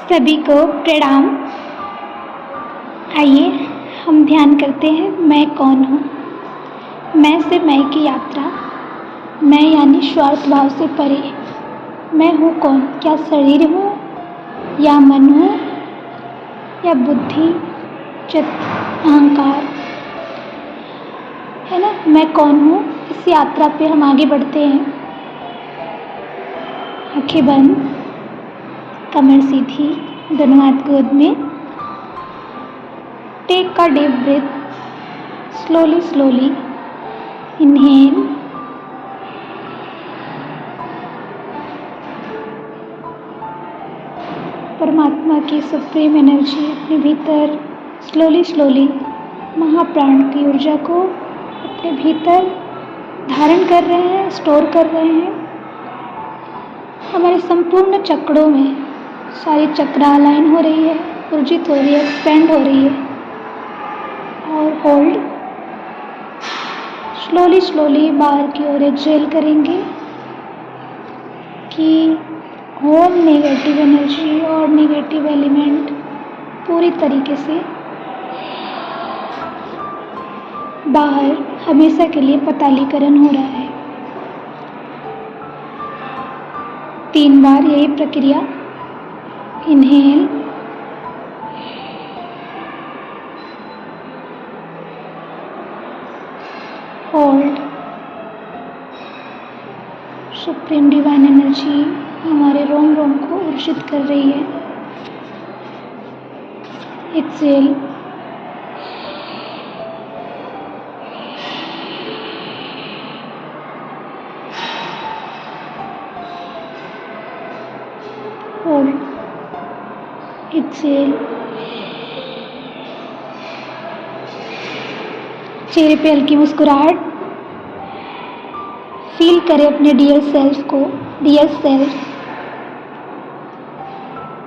सभी को प्रणाम। आइए हम ध्यान करते हैं मैं कौन हूँ। मैं से मैं की यात्रा, मैं यानी स्वार्थ भाव से परे। मैं हूँ कौन? क्या शरीर हूँ या मन हूँ या बुद्धि, चित्त, अहंकार, है ना। मैं कौन हूँ, इस यात्रा पे हम आगे बढ़ते हैं। आंखें बंद, कमर सीधी, दोनों हाथ गोद में। Take a deep breath, slowly slowly inhale, परमात्मा की सुप्रीम एनर्जी अपने भीतर स्लोली स्लोली महाप्राण की ऊर्जा को अपने भीतर धारण कर रहे हैं, स्टोर कर रहे हैं। हमारे संपूर्ण चक्रों में सारी चक्र अलाइन हो रही है, ऊर्जित हो रही है, एक्सपेंड हो रही है। और होल्ड, स्लोली स्लोली बाहर की ओर एक्सहेल करेंगे कि होल नेगेटिव एनर्जी और नेगेटिव एलिमेंट पूरी तरीके से बाहर हमेशा के लिए पतालीकरण हो रहा है। 3 बार यही प्रक्रिया। Inhale, hold, supreme divine energy हमारे रोम रोम को ऊर्जित कर रही है। Exhale, hold, exhale. चेहरे पे हल्की मुस्कुराहट। फील करें अपने डियर सेल्फ को। डियर सेल्फ,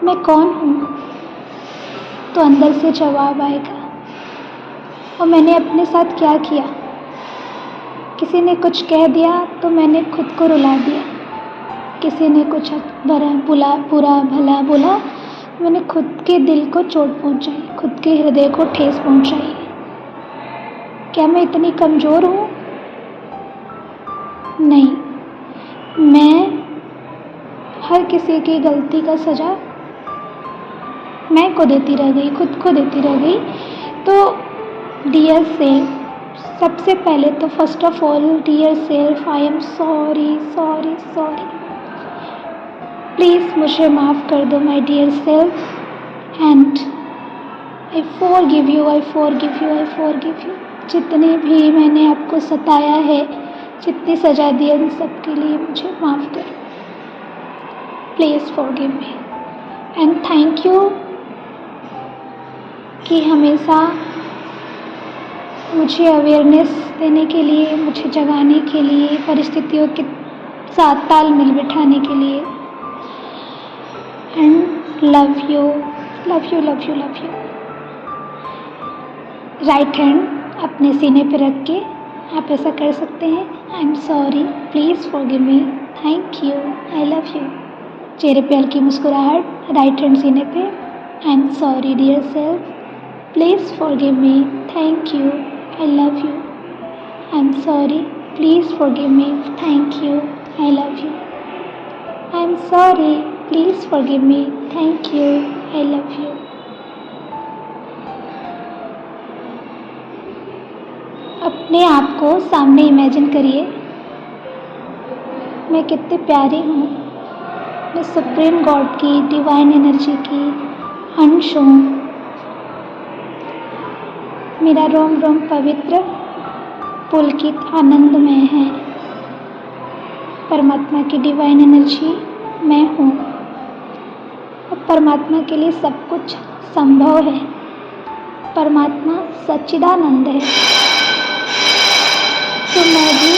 मैं कौन हूँ? तो अंदर से जवाब आएगा। और मैंने अपने साथ क्या किया? किसी ने कुछ कह दिया तो मैंने खुद को रुला दिया। किसी ने कुछ बुरा भला बोला, मैंने खुद के दिल को चोट पहुँचाई, खुद के हृदय को ठेस पहुँचाई। क्या मैं इतनी कमज़ोर हूँ? नहीं, मैं हर किसी की गलती का सज़ा मैं को देती रह गई, खुद को देती रह गई। तो डियर सेल्फ, सबसे पहले तो first of all dear self, I am sorry sorry sorry. Please मुझे माफ़ कर दो my dear self. And I forgive you, I forgive you, I forgive you. जितने भी मैंने आपको सताया है, जितनी सज़ा दी है, उन सब के लिए मुझे माफ़ करो। Please forgive me. And thank you कि हमेशा मुझे अवेयरनेस देने के लिए, मुझे जगाने के लिए, परिस्थितियों के साथ तालमेल बिठाने के लिए। And love you, love you, love you, love you. Right hand अपने सीने पर रख के आप ऐसा कर सकते हैं। I am sorry, please forgive me, thank you, I love you. चेहरे पे हल्की मुस्कुराहट, राइट हैंड सीने पे। I am sorry dear self, please forgive me, thank you, I love you. I am sorry, please forgive me, thank you, I love you. I am sorry, please forgive me, thank you, I love you. अपने आप को सामने imagine करिए। मैं कितनी प्यारी हूँ, मैं सुप्रीम गॉड की डिवाइन एनर्जी की अंश हूँ। मेरा रोम रोम पवित्र, पुलकित, आनंदमय है। परमात्मा की डिवाइन एनर्जी मैं हूँ। और परमात्मा के लिए सब कुछ संभव है। परमात्मा सच्चिदानंद है, तो मैं भी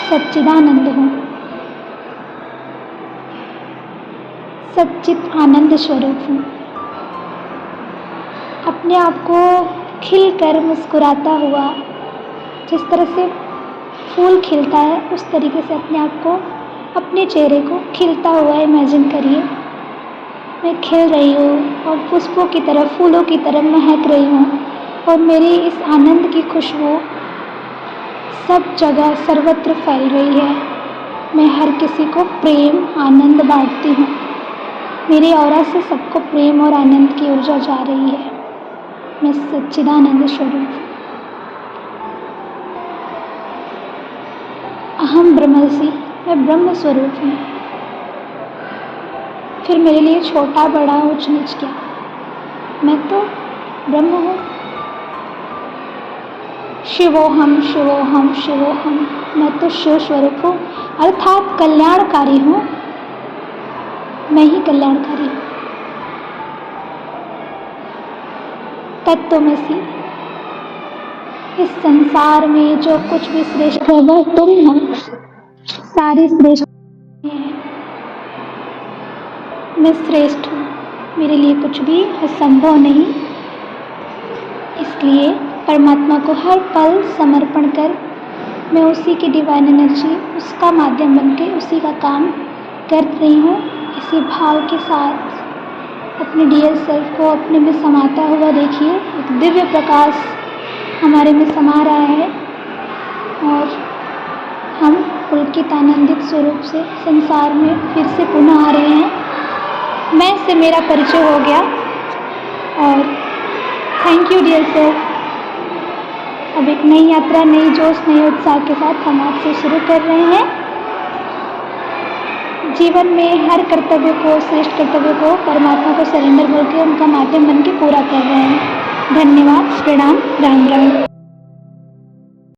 सच्चिदानंद हूँ। सच्चित आनंद स्वरूप हूँ। अपने आप को खिलकर मुस्कुराता हुआ, जिस तरह से फूल खिलता है उस तरीके से अपने आप को, अपने चेहरे को खिलता हुआ इमेजिन करिए। मैं खिल रही हूँ और पुष्पों की तरह, फूलों की तरह महक रही हूँ और मेरी इस आनंद की खुशबू सब जगह सर्वत्र फैल रही है। मैं हर किसी को प्रेम आनंद बांटती हूँ। मेरी ऑरा से सबको प्रेम और आनंद की ऊर्जा जा रही है। मैं सच्चिदानंद स्वरूप हूँ। अहम ब्रह्मसि, मैं ब्रह्म स्वरूप हूँ। फिर मेरे लिए छोटा बड़ा ऊंच नीच क्या, मैं तो ब्रह्म हूँ। शिवोहम शिवोहम शिवोहम, मैं तो शिव स्वरूप हूँ अर्थात कल्याणकारी हूँ। मैं ही कल्याणकारी हूँ। तत्त्वमसि, इस संसार में जो कुछ भी श्रेष्ठ है वह तुम हो। सारी श्रेष्ठ है। मैं श्रेष्ठ हूँ। मेरे लिए कुछ भी असंभव नहीं। इसलिए परमात्मा को हर पल समर्पण कर मैं उसी की डिवाइन एनर्जी, उसका माध्यम बनके उसी का काम कर रही हूँ। इसी भाव के साथ अपने डियर सेल्फ को अपने में समाता हुआ देखिए। एक दिव्य प्रकाश हमारे में समा रहा है और हम पुलकित आनंदित स्वरूप से संसार में फिर से पुनः आ रहे हैं। मैं से मेरा परिचय हो गया और थैंक यू डियर सेल्फ। अब एक नई यात्रा, नई जोश, नए उत्साह के साथ हम आज से शुरू कर रहे हैं। जीवन में हर कर्तव्य को, श्रेष्ठ कर्तव्य को परमात्मा को सरेंडर करके उनका माध्यम बन के पूरा कर रहे हैं। धन्यवाद, प्रणाम, राम राम।